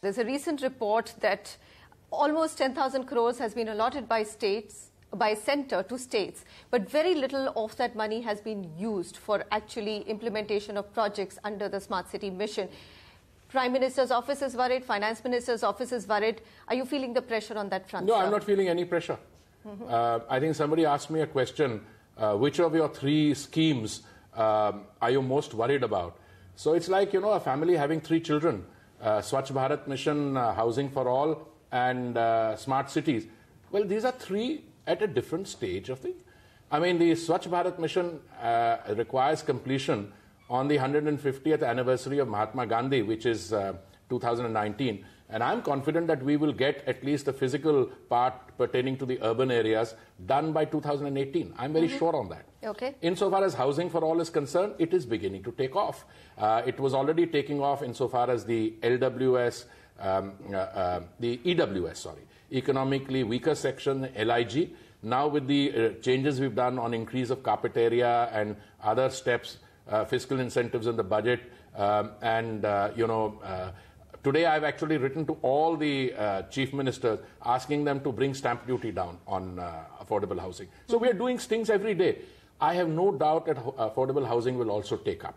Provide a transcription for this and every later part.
There's a recent report that almost 10,000 crores has been allotted by centre to states, but very little of that money has been used for actually implementation of projects under the Smart City mission. Prime Minister's office is worried, Finance Minister's office is worried. Are you feeling the pressure on that front? No, sir? I'm not feeling any pressure. I think somebody asked me a question, which of your three schemes are you most worried about? So it's like, a family having three children, Swachh Bharat Mission, Housing for All, and Smart Cities. Well, these are three at a different stage of the... I mean, the Swachh Bharat Mission requires completion on the 150th anniversary of Mahatma Gandhi, which is 2019. And I'm confident that we will get at least the physical part pertaining to the urban areas done by 2018. I'm very sure on that. Okay. Insofar as Housing for All is concerned, it is beginning to take off. It was already taking off insofar as the LWS, the EWS, sorry, economically weaker section, LIG. Now with the changes we've done on increase of carpet area and other steps, fiscal incentives in the budget, today I've actually written to all the chief ministers asking them to bring stamp duty down on affordable housing. So we are doing things every day. I have no doubt that affordable housing will also take up.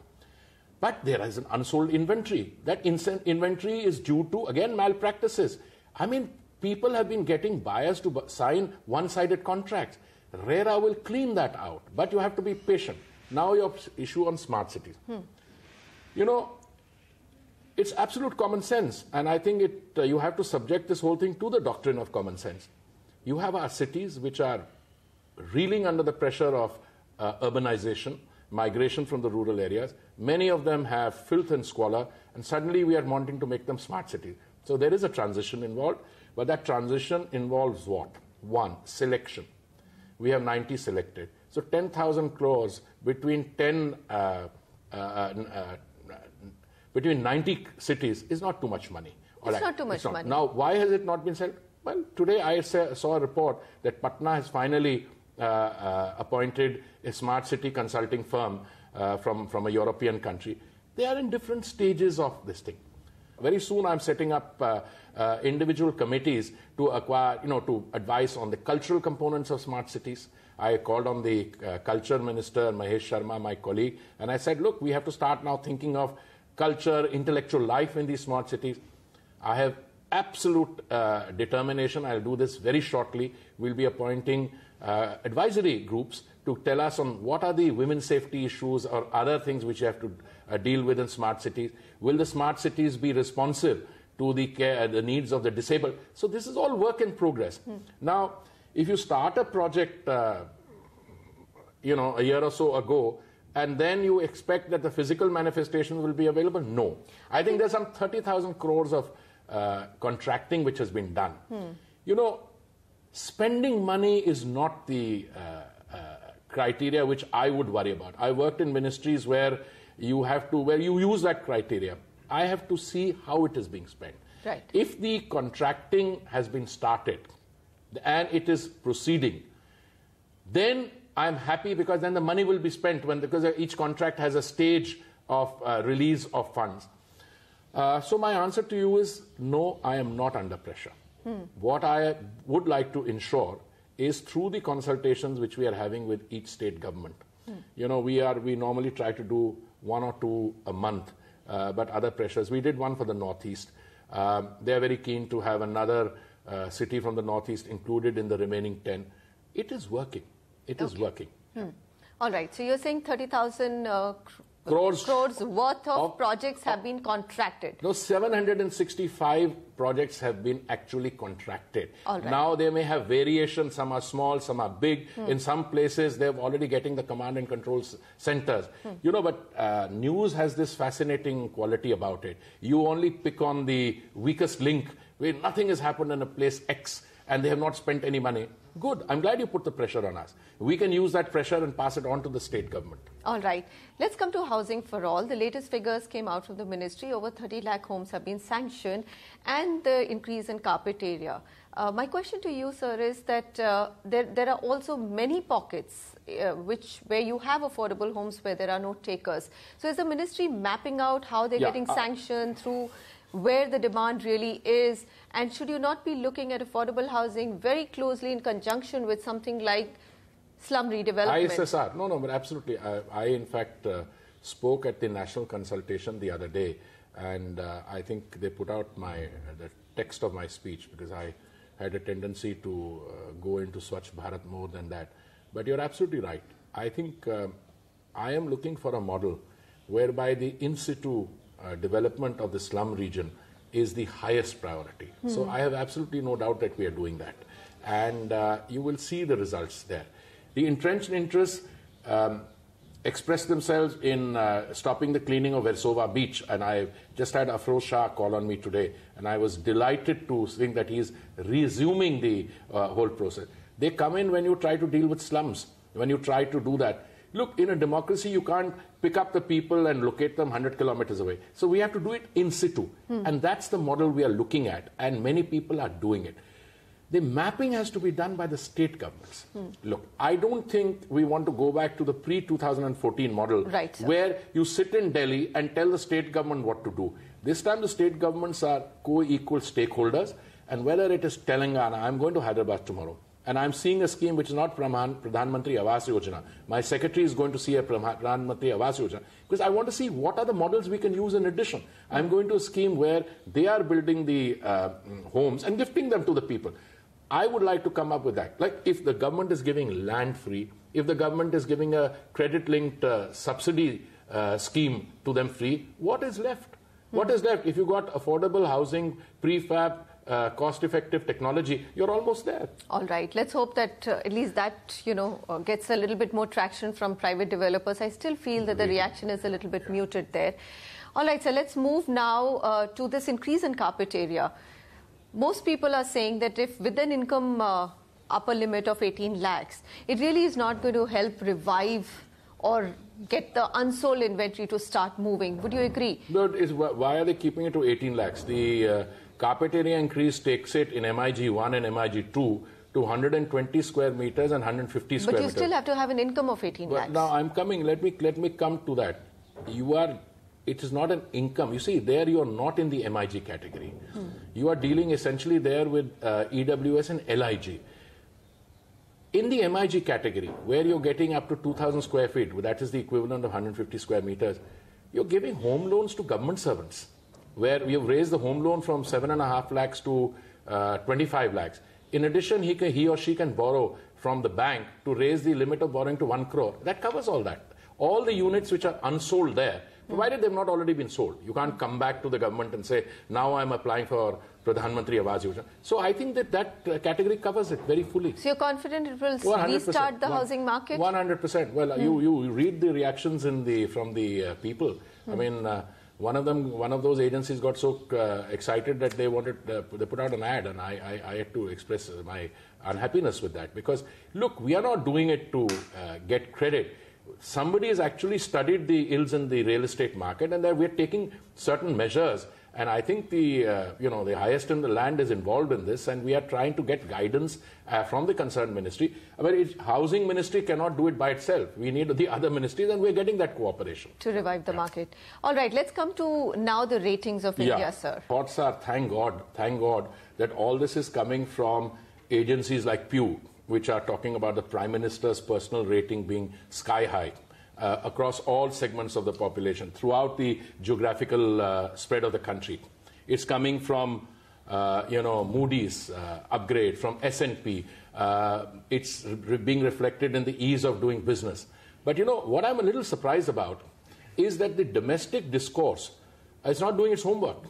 But there is an unsold inventory. That inventory is due to, again, malpractices. I mean, people have been getting buyers to sign one-sided contracts. RERA will clean that out, but you have to be patient. Now your issue on smart cities. It's absolute common sense, and I think you have to subject this whole thing to the doctrine of common sense. You have our cities which are reeling under the pressure of urbanization, migration from the rural areas. Many of them have filth and squalor, and suddenly we are wanting to make them smart cities. So there is a transition involved, but that transition involves what? One, selection. We have 90 selected. So 10,000 crores between 90 cities is not too much money. It's not too much money. Now, why has it not been said? Well, today I saw a report that Patna has finally appointed a smart city consulting firm from a European country. They are in different stages of this thing. Very soon I'm setting up individual committees to acquire, to advise on the cultural components of smart cities. I called on the culture minister, Mahesh Sharma, my colleague, and I said, look, we have to start now thinking of culture, intellectual life in these smart cities. I have absolute determination. I'll do this very shortly. We'll be appointing advisory groups to tell us on what are the women's safety issues or other things which you have to deal with in smart cities. Will the smart cities be responsive to the needs of the disabled? So this is all work in progress. Now, if you start a project, a year or so ago, and then you expect that the physical manifestations will be available? No. I think there's some 30,000 crores of contracting which has been done. Spending money is not the criteria which I would worry about. I worked in ministries where you use that criteria. I have to see how it is being spent. Right. If the contracting has been started and it is proceeding, then I'm happy because then the money will be spent because each contract has a stage of release of funds. So my answer to you is no, I am not under pressure. What I would like to ensure is through the consultations which we are having with each state government. We normally try to do 1 or 2 a month, but other pressures. We did one for the Northeast. They are very keen to have another city from the Northeast included in the remaining 10. It is working. It is working. All right. So you're saying 30,000 crores worth of projects have been contracted. No, 765 projects have been actually contracted. All right. Now they may have variation. Some are small, some are big. In some places, they're already getting the command and control centers. But news has this fascinating quality about it. You only pick on the weakest link where nothing has happened in a place X and they have not spent any money. Good. I'm glad you put the pressure on us. We can use that pressure and pass it on to the state government. All right. Let's come to Housing for All. The latest figures came out from the ministry. Over 30 lakh homes have been sanctioned and the increase in carpet area. My question to you, sir, is that there are also many pockets where you have affordable homes where there are no takers. So is the ministry mapping out how they're getting sanctioned through where the demand really is, and should you not be looking at affordable housing very closely in conjunction with something like slum redevelopment? ISSR, no, but absolutely. I in fact, spoke at the national consultation the other day, and I think they put out the text of my speech, because I had a tendency to go into Swachh Bharat more than that. But you're absolutely right. I think I am looking for a model whereby the in situ development of the slum region is the highest priority. So I have absolutely no doubt that we are doing that. And you will see the results there. The entrenched interests express themselves in stopping the cleaning of Versova Beach. And I just had Afroz Shah call on me today, and I was delighted to think that he's resuming the whole process. They come in when you try to deal with slums, when you try to do that. Look, in a democracy, you can't pick up the people and locate them 100 kilometers away. So we have to do it in situ. And that's the model we are looking at, and many people are doing it. The mapping has to be done by the state governments. Look, I don't think we want to go back to the pre-2014 model, right, where you sit in Delhi and tell the state government what to do. This time the state governments are co-equal stakeholders, and whether it is Telangana, I'm going to Hyderabad tomorrow, and I'm seeing a scheme which is not Pradhan Mantri Awas Yojana. My secretary is going to see a Pradhan Mantri Awas Yojana, because I want to see what are the models we can use in addition. I'm going to a scheme where they are building the homes and gifting them to the people. I would like to come up with that. Like, if the government is giving land free, if the government is giving a credit-linked subsidy scheme to them free, what is left? What is left? If you got affordable housing, prefab, cost-effective technology, you're almost there. All right. Let's hope that at least that, gets a little bit more traction from private developers. I still feel that the reaction is a little bit muted there. All right, so let's move now to this increase in carpet area. Most people are saying that if with an income upper limit of 18 lakhs, it really is not going to help revive or get the unsold inventory to start moving. Would you agree? But why are they keeping it to 18 lakhs? The carpet area increase takes it in MIG 1 and MIG 2 to 120 square meters and 150 square meters. But you still have to have an income of 18 lakhs. Now I'm coming. Let me come to that. It is not an income. You see, there you are not in the MIG category. You are dealing essentially there with EWS and LIG. In the MIG category, where you're getting up to 2,000 square feet, that is the equivalent of 150 square meters, you're giving home loans to government servants, where we have raised the home loan from 7.5 lakhs to 25 lakhs. In addition, he or she can borrow from the bank to raise the limit of borrowing to 1 crore. That covers all that. All the units which are unsold there, provided they've not already been sold. You can't come back to the government and say, now I'm applying for Pradhan Mantri Awas Yojana. So I think that category covers it very fully. So you're confident it will restart the housing market? 100%. Well, you read the reactions from the people. I mean, one of those agencies got so excited that they put out an ad, and I had to express my unhappiness with that. Because, look, we are not doing it to get credit. Somebody has actually studied the ills in the real estate market, and that we're taking certain measures. And I think the highest in the land is involved in this, and we are trying to get guidance from the concerned ministry. But housing ministry cannot do it by itself. We need the other ministries, and we're getting that cooperation. To revive the market. All right, let's come to now the ratings of India, sir. Thoughts are, thank God that all this is coming from agencies like Pew, which are talking about the Prime Minister's personal rating being sky high across all segments of the population, throughout the geographical spread of the country. It's coming from, Moody's upgrade, from S&P. It's being reflected in the ease of doing business. But, what I'm a little surprised about is that the domestic discourse is not doing its homework.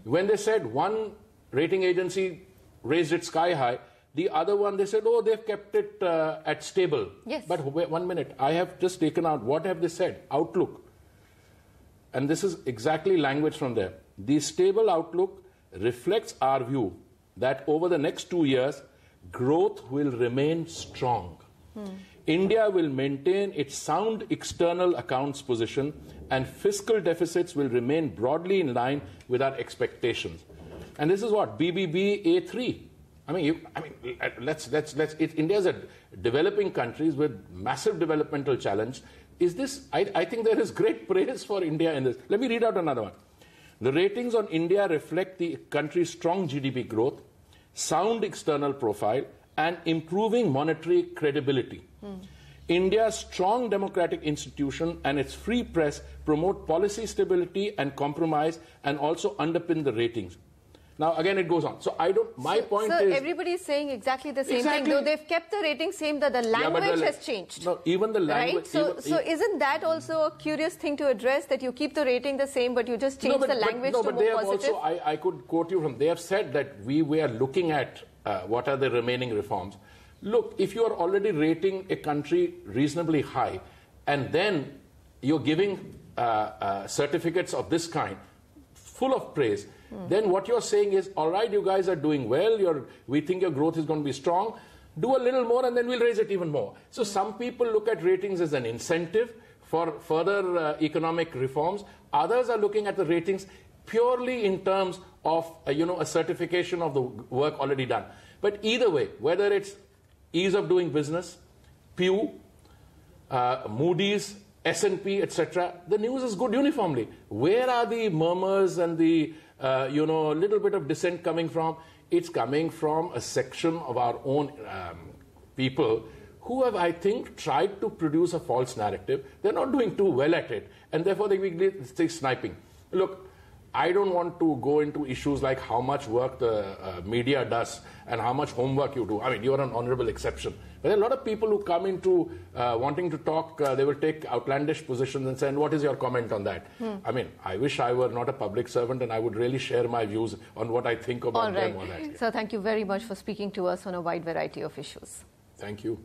When they said one rating agency raised it sky high, the other one, they said, oh, they've kept it at stable. Yes. But wait 1 minute. I have just taken out, what have they said? Outlook. And this is exactly language from there. The stable outlook reflects our view that over the next 2 years, growth will remain strong. India will maintain its sound external accounts position, and fiscal deficits will remain broadly in line with our expectations. And this is what? BBB A3. India is a developing country with massive developmental challenge. I think there is great praise for India in this. Let me read out another one. The ratings on India reflect the country's strong GDP growth, sound external profile, and improving monetary credibility. India's strong democratic institution and its free press promote policy stability and compromise and also underpin the ratings. Now, again, it goes on. So, my point is... everybody is saying exactly the same thing, though they've kept the rating same, that the language has changed. No, even the language... Right? So isn't that also a curious thing to address, that you keep the rating the same, but you just change the language to more positive? Also, I could quote you from... They have said that we were looking at what are the remaining reforms. Look, if you are already rating a country reasonably high, and then you're giving certificates of this kind, full of praise, then what you're saying is, all right, you guys are doing well, we think your growth is going to be strong, do a little more and then we'll raise it even more. So some people look at ratings as an incentive for further economic reforms. Others are looking at the ratings purely in terms of, a certification of the work already done. But either way, whether it's ease of doing business, Pew, Moody's, S&P, etc., the news is good uniformly. Where are the murmurs and the, little bit of dissent coming from? It's coming from a section of our own people who have, I think, tried to produce a false narrative. They're not doing too well at it, and therefore they sniping. Look, I don't want to go into issues like how much work the media does and how much homework you do. I mean, you're an honorable exception. But there are a lot of people who come into wanting to talk, they will take outlandish positions and say, and what is your comment on that? I mean, I wish I were not a public servant and I would really share my views on what I think about them. All that. So thank you very much for speaking to us on a wide variety of issues. Thank you.